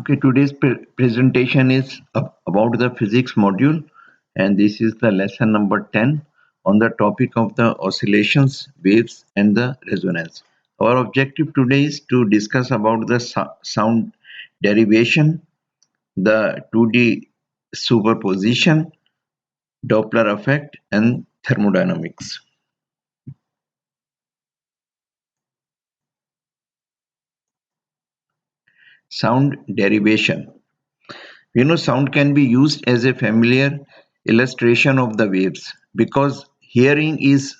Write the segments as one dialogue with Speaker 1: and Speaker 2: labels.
Speaker 1: Okay, today's presentation is about the physics module, and this is the lesson number 10 on the topic of the oscillations, waves, and the resonance. Our objective today is to discuss about the sound derivation, the 2D superposition, Doppler effect, and thermodynamics. Sound derivation. Sound can be used as a familiar illustration of the waves because hearing is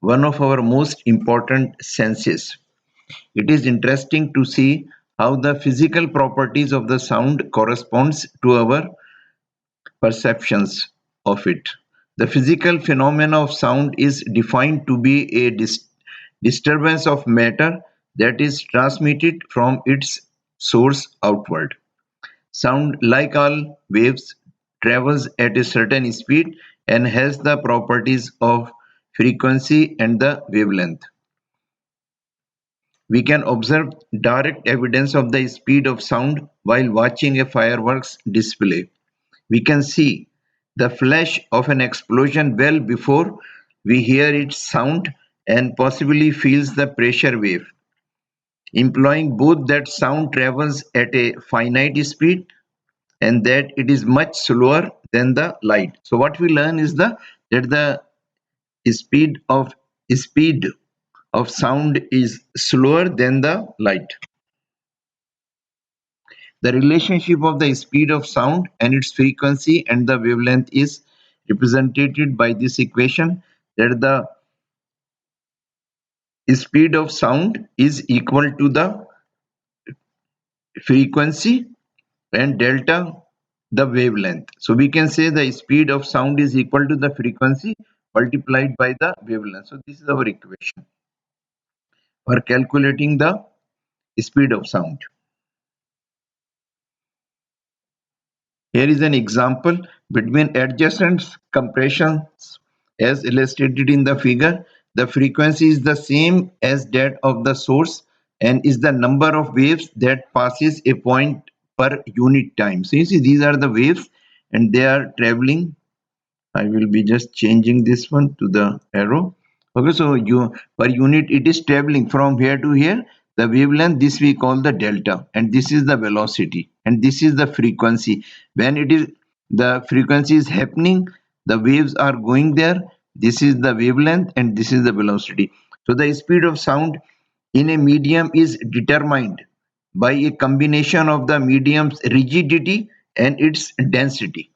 Speaker 1: one of our most important senses. It is interesting to see how the physical properties of the sound corresponds to our perceptions of it. The physical phenomena of sound is defined to be a disturbance of matter that is transmitted from its source outward. Sound, like all waves, travels at a certain speed and has the properties of frequency and the wavelength. We can observe direct evidence of the speed of sound while watching a fireworks display. We can see the flash of an explosion well before we hear its sound and possibly feels the pressure wave, implying both that sound travels at a finite speed and that it is much slower than the light. So what we learn is that the speed of speed of sound is slower than the light. The relationship of the speed of sound and its frequency and the wavelength is represented by this equation, that the speed of sound is equal to the frequency and delta the wavelength. So we can say the speed of sound is equal to the frequency multiplied by the wavelength. So this is our equation for calculating the speed of sound. Here is an example between adjacent compressions as illustrated in the figure. The frequency is the same as that of the source and is the number of waves that passes a point per unit time. So you see these are the waves and they are traveling. I will be just changing this one to the arrow. Okay, so you per unit it is traveling from here to here. The wavelength, this we call the delta, and this is the velocity, and this is the frequency. When it is the frequency is happening, the waves are going there. This is the wavelength, and this is the velocity. So the speed of sound in a medium is determined by a combination of the medium's rigidity and its density.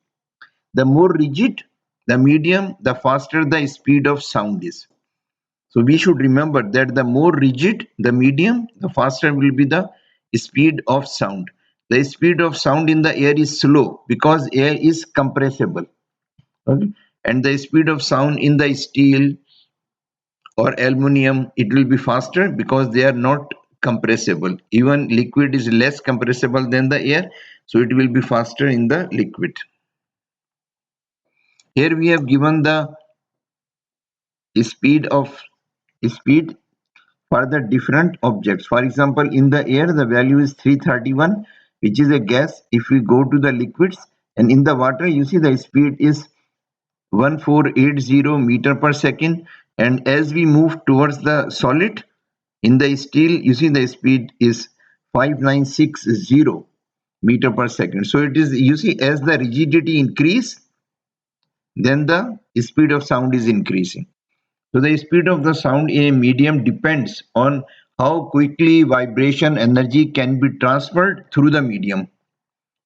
Speaker 1: The more rigid the medium, the faster the speed of sound is. So we should remember that the more rigid the medium, the faster will be the speed of sound. The speed of sound in the air is slow because air is compressible. Okay? And the speed of sound in the steel or aluminum, it will be faster because they are not compressible. Even liquid is less compressible than the air, so it will be faster in the liquid. Here we have given the speed of speed for the different objects. For example, in the air the value is 331, which is a gas. If we go to the liquids, and in the water you see the speed is 1480 meter per second, and as we move towards the solid, in the steel you see the speed is 5960 meter per second. So it is, you see, as the rigidity increase, then the speed of sound is increasing. So the speed of the sound in a medium depends on how quickly vibration energy can be transferred through the medium.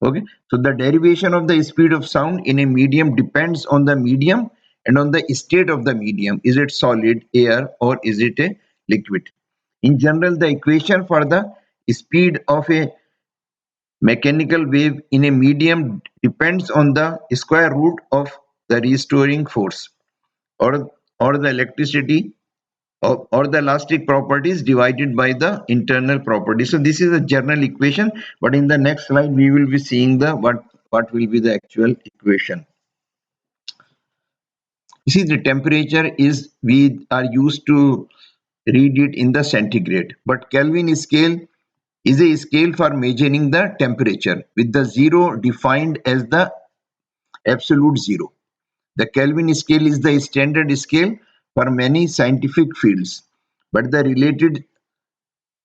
Speaker 1: Okay, so the derivation of the speed of sound in a medium depends on the medium and on the state of the medium. Is it solid, air, or is it a liquid? In general, the equation for the speed of a mechanical wave in a medium depends on the square root of the restoring force, or the electricity, or the elastic properties divided by the internal properties. So this is a general equation, but in the next slide we will be seeing the what will be the actual equation. You see, the temperature is, we are used to read it in the centigrade, but Kelvin scale is a scale for measuring the temperature, with the zero defined as the absolute zero. The Kelvin scale is the standard scale for many scientific fields, but the related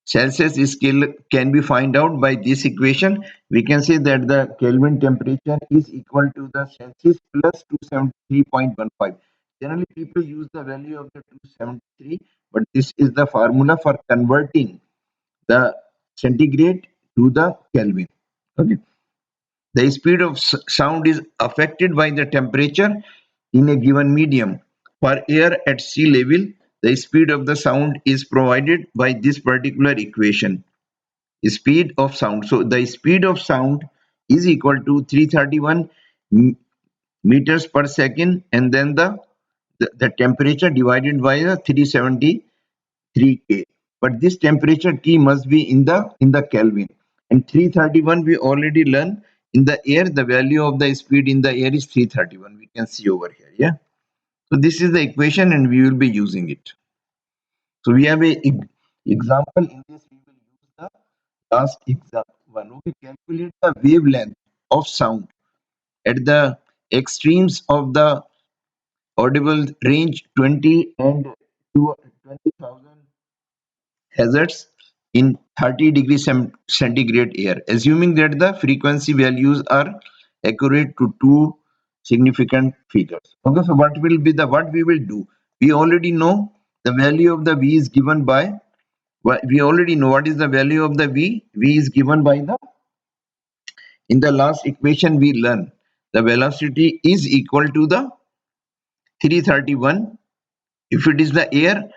Speaker 1: Celsius scale can be found out by this equation. We can say that the Kelvin temperature is equal to the Celsius plus 273.15. Generally, people use the value of the 273, but this is the formula for converting the centigrade to the Kelvin. Okay. The speed of sound is affected by the temperature in a given medium. For air at sea level, the speed of the sound is provided by this particular equation. Speed of sound. So the speed of sound is equal to 331 meters per second, and then the temperature divided by the 373 K. But this temperature T must be in the Kelvin. And 331 we already learned in the air. The value of the speed in the air is 331. We can see over here. Yeah. So this is the equation, and we will be using it. So we have a example in this. We will use the last example one. Okay, calculate the wavelength of sound at the extremes of the audible range 20 and 20,000 hazards in 30 degrees centigrade air, assuming that the frequency values are accurate to two significant figures. Okay, so what we will do? We already know the value of the V is given by. We already know what is the value of the V. V is given by the. In the last equation we learn the velocity is equal to the 331 if it is the air,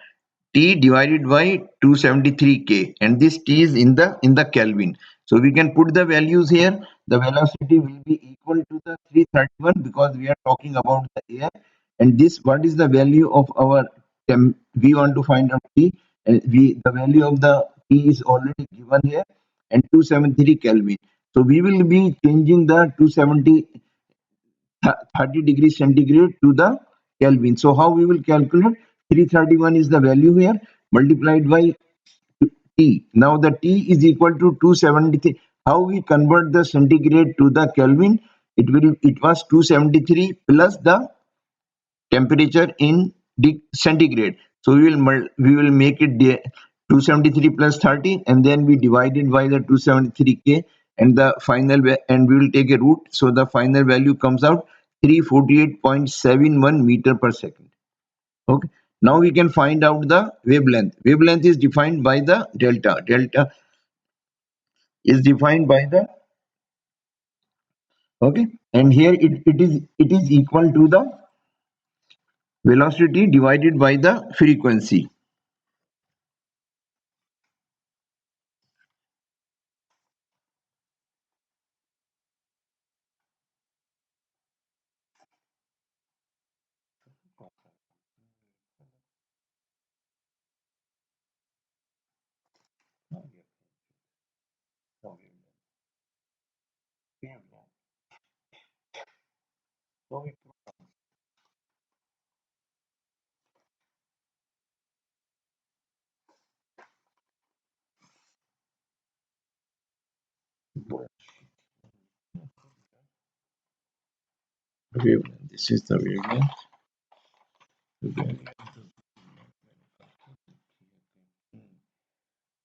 Speaker 1: T divided by 273 K, and this T is in the Kelvin. So we can put the values here. The velocity will be equal to the 331 because we are talking about the air. And this, what is the value of our we want to find out T, and the value of the T is already given here, and 273 Kelvin. So we will be changing the 270 30 degrees centigrade to the Kelvin. So how we will calculate? 331 is the value here, multiplied by T. Now the T is equal to 273. How we convert the centigrade to the Kelvin? It was 273 plus the temperature in centigrade. So we will make it 273 plus 30, and then we divide it by the 273 K, and the final and we will take a root. So the final value comes out 348.71 meter per second. Okay. Now we can find out the wavelength. Wavelength is defined by the delta. Delta is defined by the. Okay, and here it is equal to the velocity divided by the frequency. Wavelength. This is the wavelength.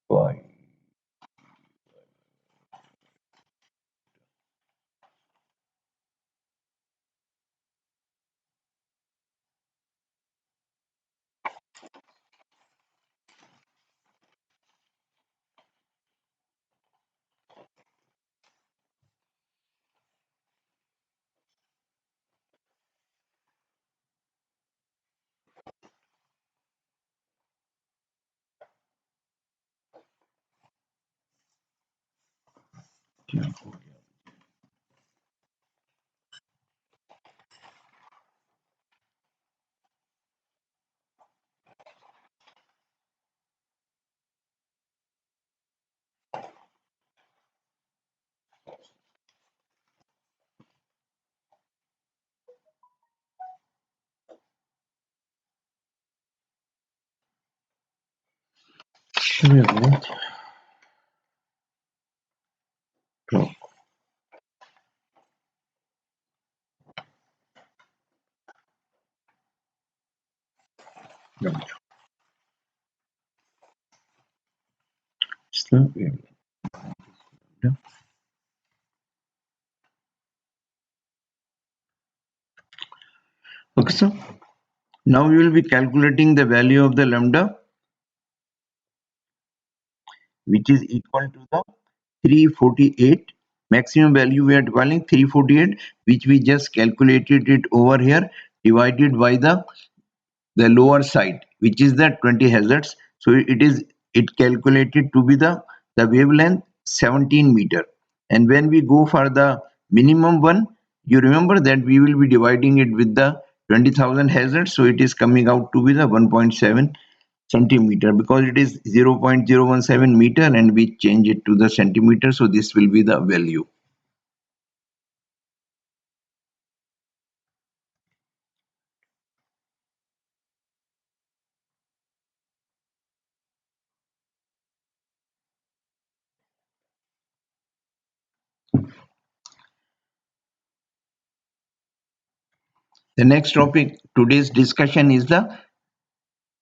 Speaker 1: Why? Wavelength. Okay, so now we will be calculating the value of the lambda, which is equal to the 348. Maximum value we are calling 348, which we just calculated it over here, divided by the lower side, which is the 20 hazards. So it calculated to be the wavelength 17 meter. And when we go for the minimum one, you remember that we will be dividing it with the 20,000 hazards. So it is coming out to be the 1.7 centimeter, because it is 0.017 meter and we change it to the centimeter. So this will be the value. The next topic today's discussion is the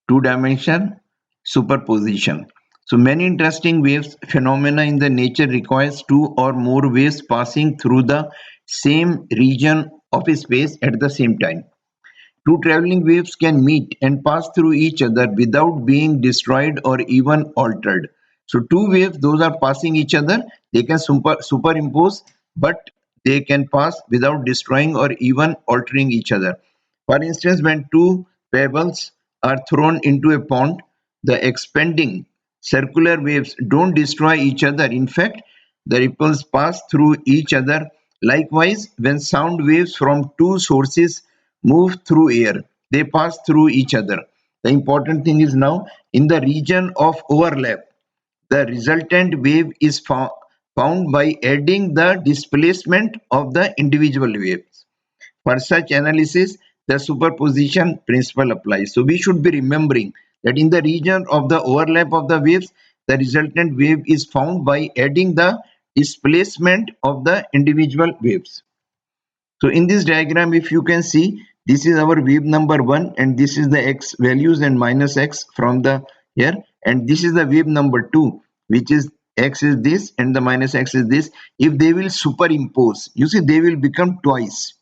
Speaker 1: two-dimension superposition. So many interesting waves phenomena in the nature requires two or more waves passing through the same region of space at the same time. Two traveling waves can meet and pass through each other without being destroyed or even altered. So two waves, those are passing each other, they can superimpose, but they can pass without destroying or even altering each other. For instance, when two pebbles are thrown into a pond, the expanding circular waves don't destroy each other. In fact, the ripples pass through each other. Likewise, when sound waves from two sources move through air, they pass through each other. The important thing is now in the region of overlap, the resultant wave is found by adding the displacement of the individual waves. For such analysis, the superposition principle applies. So we should be remembering that in the region of the overlap of the waves, the resultant wave is found by adding the displacement of the individual waves. So in this diagram, if you can see, this is our wave number 1 and this is the x values and minus x from the here, and this is the wave number 2, which is x is this and the minus x is this. If they will superimpose, you see they will become twice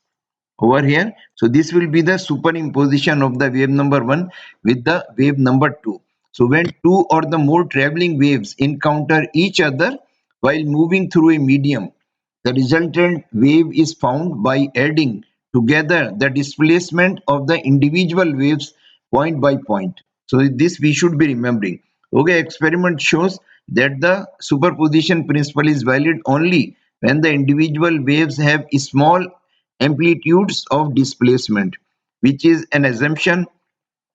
Speaker 1: over here. So this will be the superimposition of the wave number 1 with the wave number 2. So when two or the more traveling waves encounter each other while moving through a medium, the resultant wave is found by adding together the displacement of the individual waves point by point. So this we should be remembering. Okay, experiment shows that the superposition principle is valid only when the individual waves have small amplitudes of displacement, which is an assumption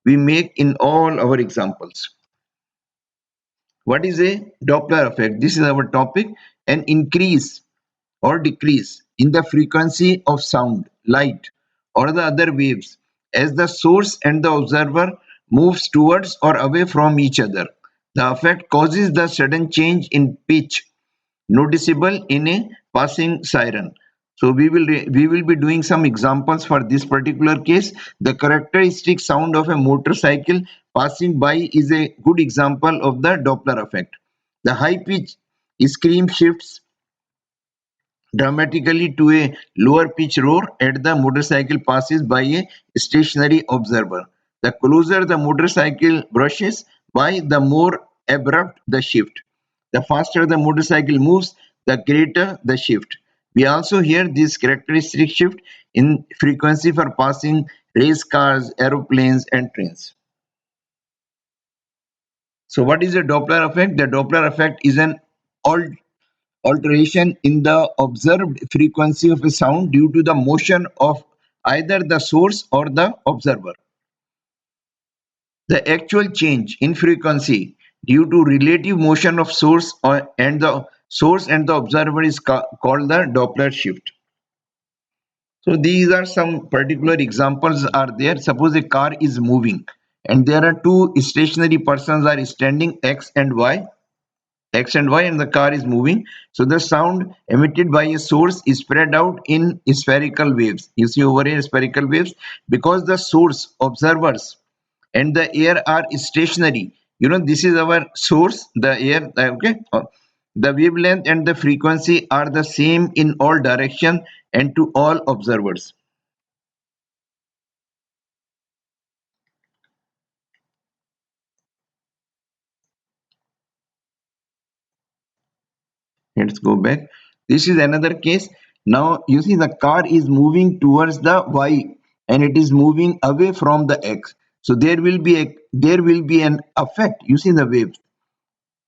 Speaker 1: we make in all our examples. What is a Doppler effect? This is our topic. An increase or decrease in the frequency of sound, light, or the other waves as the source and the observer moves towards or away from each other. The effect causes the sudden change in pitch noticeable in a passing siren. So we will be doing some examples for this particular case. The characteristic sound of a motorcycle passing by is a good example of the Doppler effect. The high pitch scream shifts dramatically to a lower pitch roar as the motorcycle passes by a stationary observer. The closer the motorcycle brushes by, the more abrupt the shift. The faster the motorcycle moves, the greater the shift. We also hear this characteristic shift in frequency for passing race cars, aeroplanes, and trains. So, what is the Doppler effect? The Doppler effect is an alteration in the observed frequency of a sound due to the motion of either the source or the observer. The actual change in frequency due to relative motion of source and the observer is called the Doppler shift. So these are some particular examples are there. Suppose a car is moving and there are two stationary persons are standing X and Y. X and Y, and the car is moving. So the sound emitted by a source is spread out in spherical waves. You see over here spherical waves, because the source, observers, and the air are stationary. This is our source, the air. Okay. The wavelength and the frequency are the same in all direction and to all observers. Let's go back. This is another case. Now you see the car is moving towards the Y and it is moving away from the X. So there will be an effect. You see the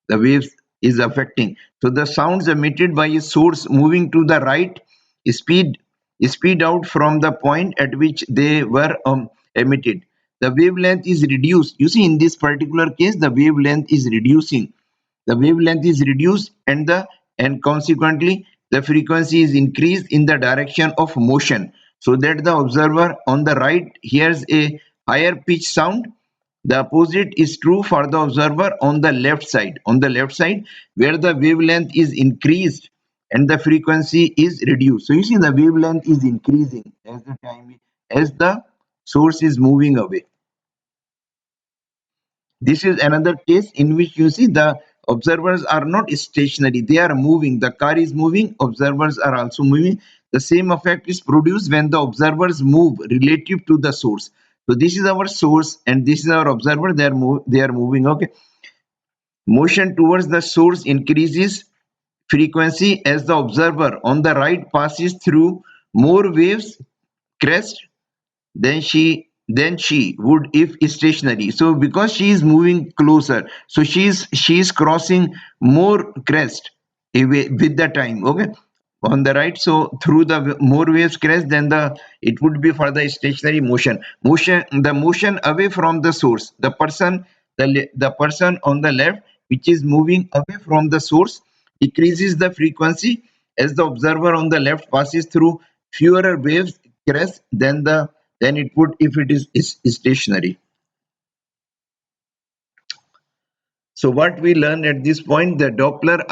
Speaker 1: waves is affecting. So the sounds emitted by a source moving to the right speed speed out from the point at which they were emitted. The wavelength is reduced. You see in this particular case the wavelength is reducing. The wavelength is reduced and consequently the frequency is increased in the direction of motion, so that the observer on the right hears a higher pitch sound. The opposite is true for the observer on the left side. On the left side, where the wavelength is increased and the frequency is reduced. So you see the wavelength is increasing as the source is moving away. This is another case in which you see the observers are not stationary, they are moving. The car is moving, observers are also moving. The same effect is produced when the observers move relative to the source. So this is our source and this is our observer. They are moving. Okay. Motion towards the source increases frequency as the observer on the right passes through more waves crest than she would if stationary. So because she is moving closer, so she is crossing more crest away with the time. Okay, on the right. So through the more waves crest, then it would be for the stationary motion away from the source. The person on the left, which is moving away from the source, decreases the frequency as the observer on the left passes through fewer waves crest than it would if it is stationary. So what we learn at this point, the Doppler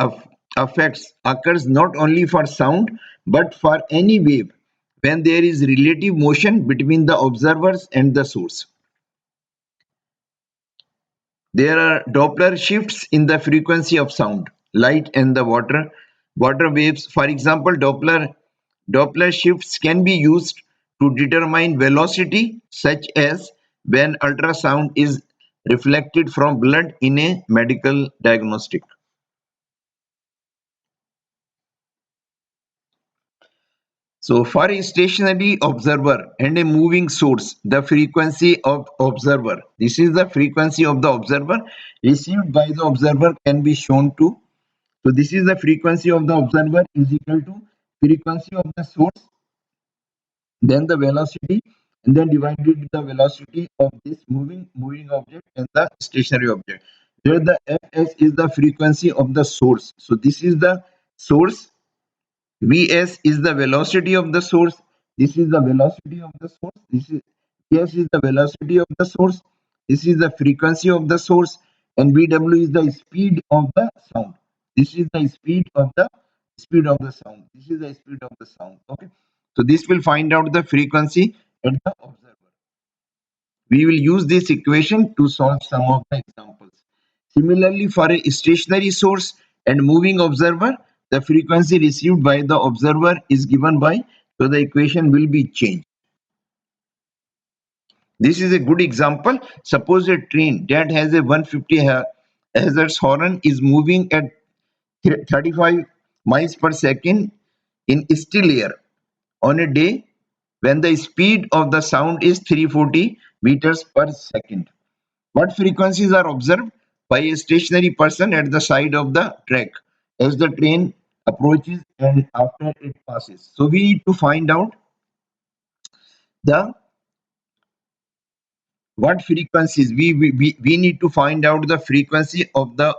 Speaker 1: effects occurs not only for sound but for any wave when there is relative motion between the observers and the source. There are Doppler shifts in the frequency of sound, light, and the water waves. For example, Doppler shifts can be used to determine velocity, such as when ultrasound is reflected from blood in a medical diagnostic. So for a stationary observer and a moving source, the frequency of observer, this is the frequency of the observer received by the observer, can be shown to. So this is the frequency of the observer is equal to frequency of the source, then the velocity, and then divided with the velocity of this moving object and the stationary object. Here the Fs is the frequency of the source. So this is the source. Vs is the velocity of the source. This is the velocity of the source. This is Vs is the velocity of the source. This is the frequency of the source, and Vw is the speed of the sound. This is the speed of the sound. This is the speed of the sound. Okay. So this will find out the frequency at the observer. We will use this equation to solve some of the examples. Similarly, for a stationary source and moving observer, the frequency received by the observer is given by, so the equation will be changed. This is a good example. Suppose a train that has a 150 Hz horn is moving at 35 miles per second in still air on a day when the speed of the sound is 340 meters per second. What frequencies are observed by a stationary person at the side of the track as the train approaches and after it passes? So we need to find out the what frequencies. We need to find out the frequency of the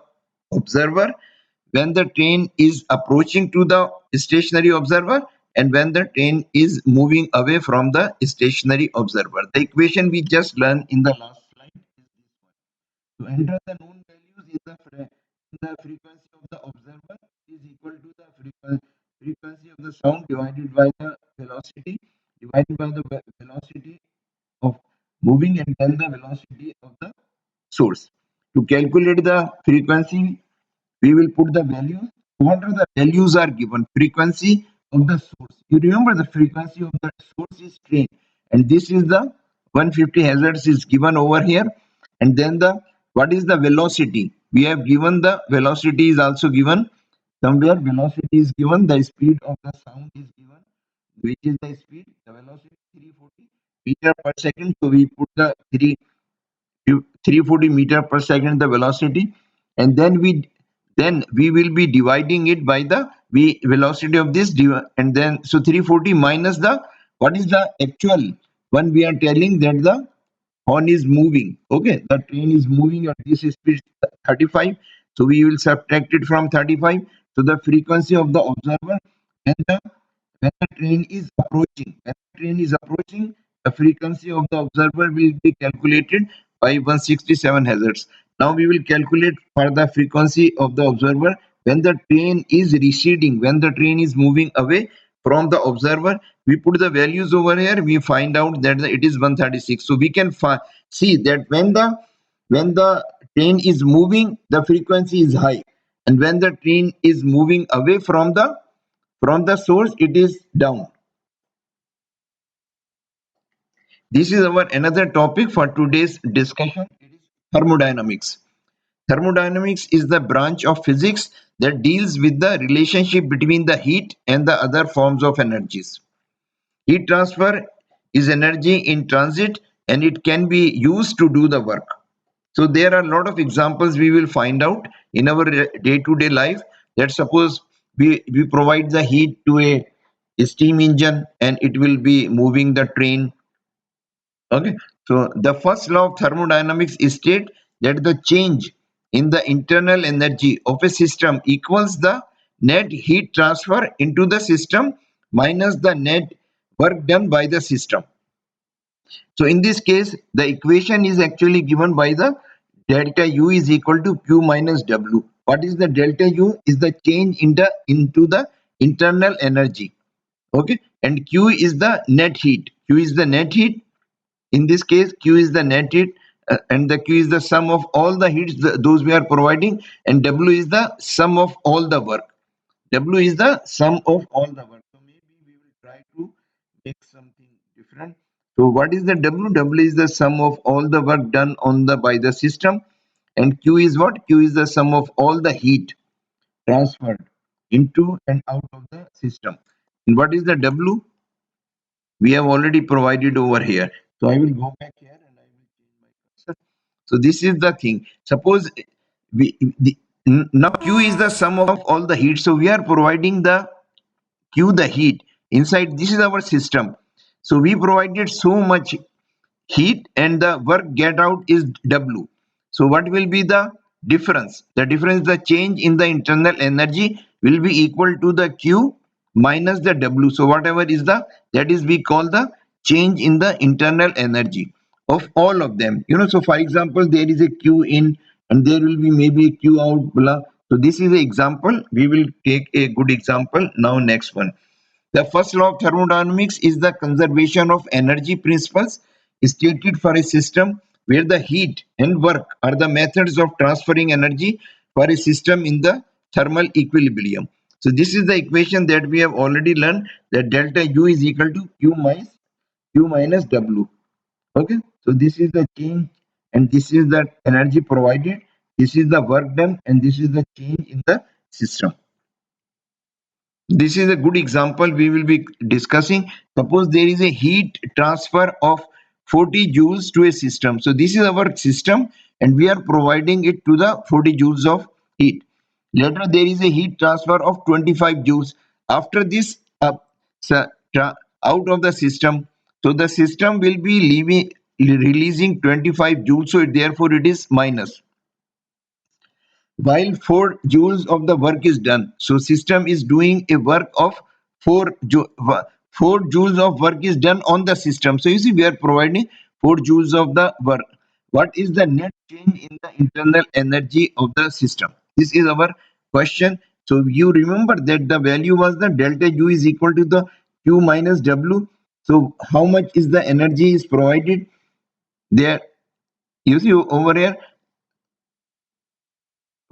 Speaker 1: observer when the train is approaching to the stationary observer and when the train is moving away from the stationary observer. The equation we just learned in the last slide is this one. To enter the known values in the the frequency of the observer is equal to the frequency of the sound divided by the velocity velocity of moving, and then the velocity of the source. To calculate the frequency, we will put the values. What are the values are given? Frequency of the source. You remember the frequency of the source is train, and this is the 150 Hz is given over here. And then the what is the velocity? We have given the velocity is also given somewhere. Velocity is given. The speed of the sound is given, which is the speed. The velocity 340 meter per second. So we put the 340 meter per second the velocity, and then we will be dividing it by the velocity of this and then so 340 minus the what is the actual one. We are telling that the horn is moving. Okay, the train is moving at this speed 35, so we will subtract it from 35. So the frequency of the observer and the when the train is approaching, the frequency of the observer will be calculated by 167 Hz. Now we will calculate for the frequency of the observer when the train is receding, when the train is moving away from the observer. We put the values over here. We find out that it is 136. So we can see that when the train is moving, the frequency is high, and when the train is moving away from the source, it is down. This is our another topic for today's discussion. It is thermodynamics. Thermodynamics is the branch of physics that deals with the relationship between the heat and the other forms of energies. Heat transfer is energy in transit, and it can be used to do the work. So there are a lot of examples we will find out in our day-to-day life. That suppose we provide the heat to a steam engine, and it will be moving the train. Okay, so the first law of thermodynamics states that the change in the internal energy of a system equals the net heat transfer into the system minus the net work done by the system. So in this case, the equation is actually given by the delta U is equal to Q minus W. What is the delta U? Is the change into the internal energy. Okay, and Q is the net heat. Q is the net heat. In this case, Q is the net heat, and the Q is the sum of all the heats those we are providing, and W is the sum of all the work. W is the sum of all the work. So maybe we will try to make something different. So what is the W? W is the sum of all the work done by the system, and Q is what? Q is the sum of all the heat transferred into and out of the system. And what is the W? We have already provided over here. So I will go back here and I will change my cursor. So this is the thing. Suppose now Q is the sum of all the heat. So we are providing the Q the heat inside. This is our system. So we provided so much heat, and the work get out is W. So what will be the difference? The change in the internal energy will be equal to the Q minus the W. So whatever is that is we call the change in the internal energy of all of them. So for example, there is a Q in and there will be maybe a Q out, blah. So this is an example. We will take a good example now. Next one. The first law of thermodynamics is the conservation of energy principles stated for a system where the heat and work are the methods of transferring energy for a system in the thermal equilibrium. So this is the equation that we have already learned, that delta U is equal to Q minus W. Okay, so this is the change and this is the energy provided, this is the work done, and this is the change in the system. This is a good example we will be discussing. Suppose there is a heat transfer of 40 joules to a system. So this is our system and we are providing it to the 40 joules of heat. Later there is a heat transfer of 25 joules. After this out of the system, so the system will be releasing 25 joules. So therefore it is minus. While 4 joules of the work is done, so system is doing a work of 4 joules of work is done on the system. So you see we are providing 4 joules of the work. What is the net change in the internal energy of the system? This is our question. So you remember that the value was the delta U is equal to the Q minus W. So how much is the energy is provided there? You see over here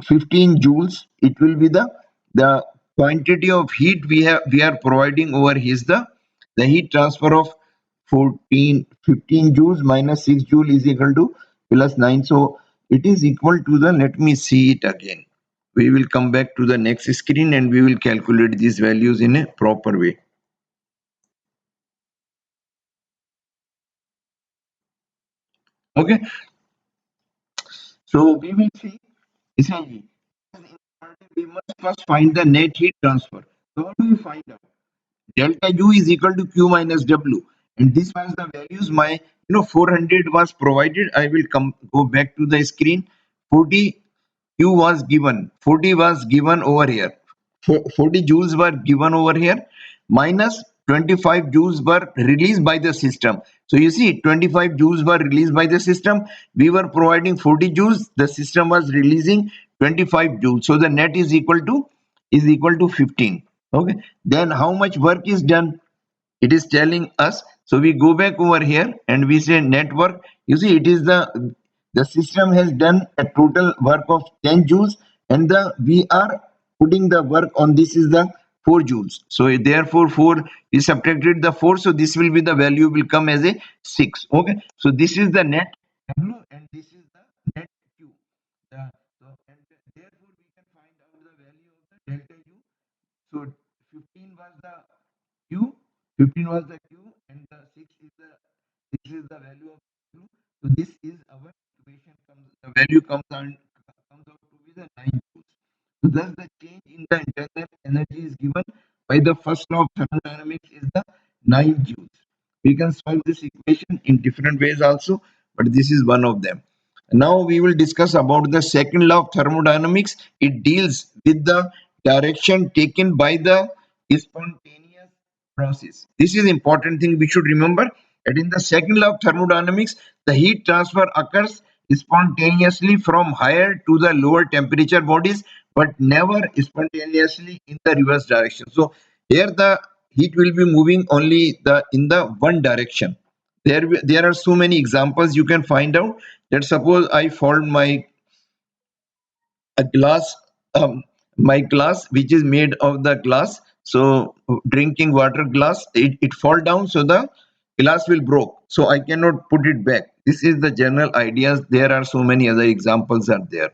Speaker 1: 15 joules. It will be the quantity of heat we are providing over here is the heat transfer of 15 joules minus 6 joule is equal to plus 9. So it is equal to the, let me see it again. We will come back to the next screen and we will calculate these values in a proper way. Okay, so we will see essentially we must first find the net heat transfer. So how do we find out? Delta U is equal to Q minus W, and this was the values my 400 was provided. I will come go back to the screen. 40 Q was given, 40 was given over here. 40 joules were given over here, minus 25 joules were released by the system. So you see 25 joules were released by the system. We were providing 40 joules, the system was releasing 25 joules. So the net is equal to 15. Okay, then how much work is done? It is telling us. So we go back over here and we say network. You see it is the system has done a total work of 10 joules, and the we are putting the work on this is the 4 joules. So therefore 4 is subtracted the 4, so this will be the value will come as a 6. Okay, so this is the net W and this is the net Q. And therefore we can find out the value of the delta U. So 15 was the Q, 15 was the Q, and the 6 is the value of Q. So this is our equation. The value comes out to be the 9 joules. So thus the change in the internal energy is given by the first law of thermodynamics is the 9 joules. We can solve this equation in different ways also, but this is one of them. Now we will discuss about the second law of thermodynamics. It deals with the direction taken by the spontaneous process. This is important thing we should remember that in the second law of thermodynamics, the heat transfer occurs spontaneously from higher to the lower temperature bodies, but never spontaneously in the reverse direction. So here the heat will be moving only in the one direction. There are so many examples you can find out. Let's suppose I fold a glass, my glass which is made of the glass. So drinking water glass, it fall down, so the glass will broke. So I cannot put it back. This is the general ideas. There are so many other examples are there.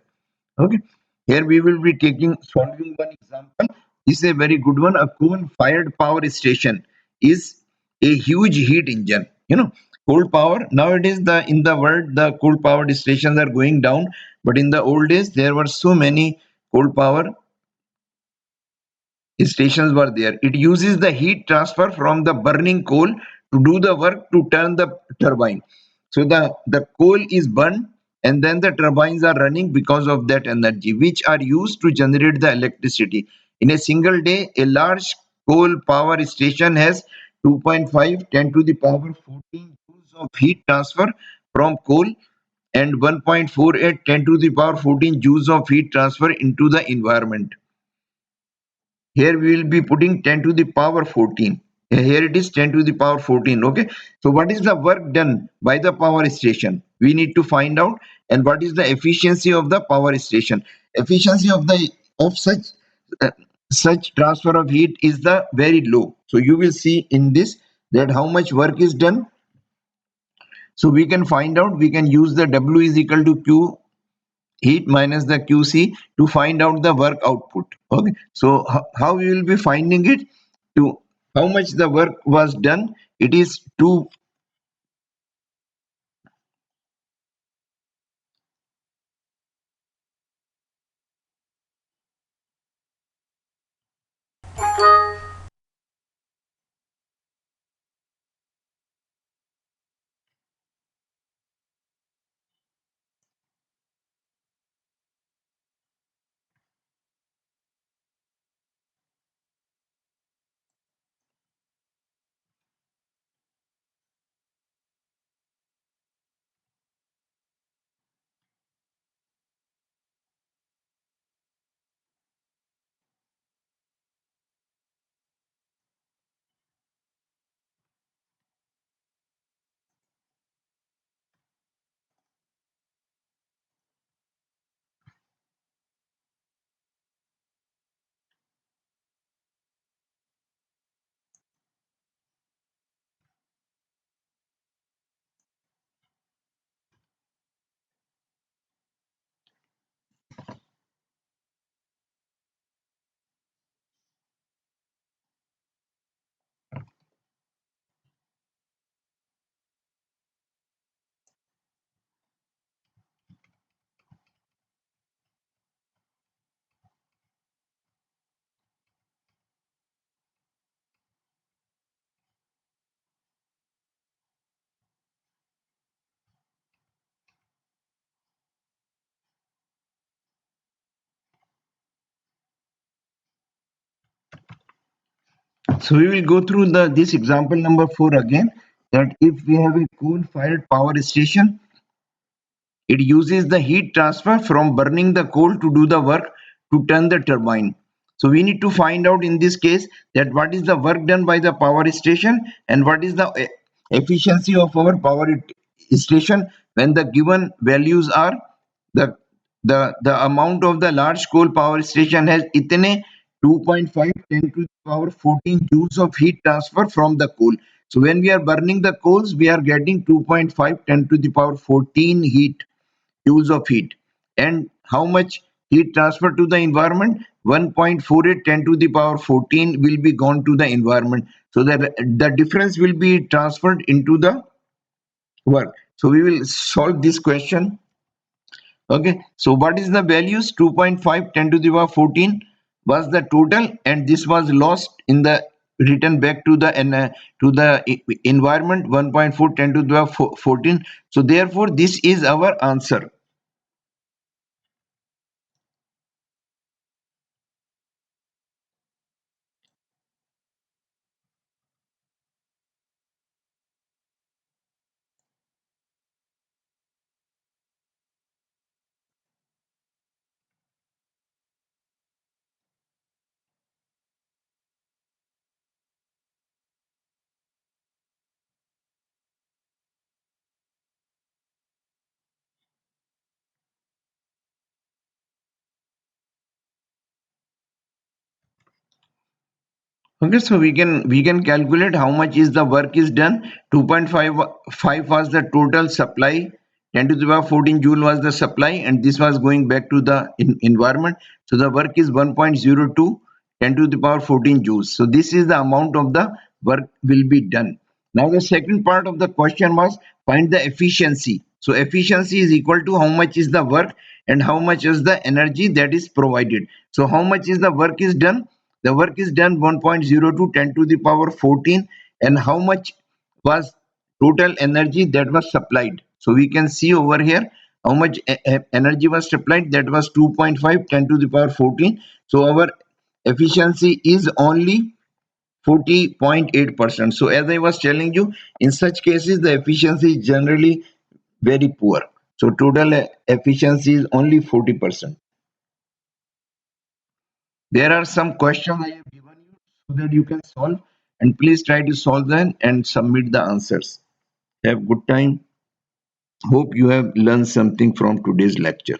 Speaker 1: Okay. Here we will be taking solving one example. This is a very good one. A coal-fired power station is a huge heat engine. Coal power nowadays in the world the coal power stations are going down, but in the old days there were so many coal power stations were there. It uses the heat transfer from the burning coal to do the work to turn the turbine. So the coal is burned and then the turbines are running because of that energy, which are used to generate the electricity. In a single day, a large coal power station has 2.5 10 to the power 14 joules of heat transfer from coal and 1.48 10 to the power 14 joules of heat transfer into the environment. Here we will be putting 10 to the power 14. Here it is 10 to the power 14. Okay. So what is the work done by the power station? We need to find out. And what is the efficiency of the power station? Efficiency of uh, such transfer of heat is the very low. So you will see in this that how much work is done. So we can find out. We can use the W is equal to Q heat minus the QC to find out the work output. Okay, so how we will be finding it? To how much the work was done? It is 2. So we will go through this example number 4 again, that if we have a coal-fired power station, it uses the heat transfer from burning the coal to do the work to turn the turbine. So we need to find out in this case that what is the work done by the power station and what is the efficiency of our power station when the given values are the the amount of the large coal power station has itne 2.5 10 to the power 14 joules of heat transfer from the coal. So when we are burning the coals, we are getting 2.5 10 to the power 14 joules of heat. And how much heat transfer to the environment? 1.48 10 to the power 14 will be gone to the environment. So that the difference will be transferred into the work. So we will solve this question. Okay, so what is the values? 2.5 10 to the power 14 was the total, and this was lost in the return back to the environment. 1.4 10 to the power 14. So therefore this is our answer. Okay, so we can calculate how much is the work is done. 2.5 was the total supply. 10 to the power 14 joule was the supply, and this was going back to the environment. So the work is 1.02 10 to the power 14 joules. So this is the amount of the work will be done. Now the second part of the question was find the efficiency. So efficiency is equal to how much is the work and how much is the energy that is provided. So how much is the work is done? The work is done 1.02 10 to the power 14, and how much was total energy that was supplied. So we can see over here how much energy was supplied. That was 2.5 10 to the power 14. So our efficiency is only 40.8%. So as I was telling you, in such cases the efficiency is generally very poor. So total efficiency is only 40%. There are some questions I have given you so that you can solve, and please try to solve them and submit the answers. Have good time. Hope you have learned something from today's lecture.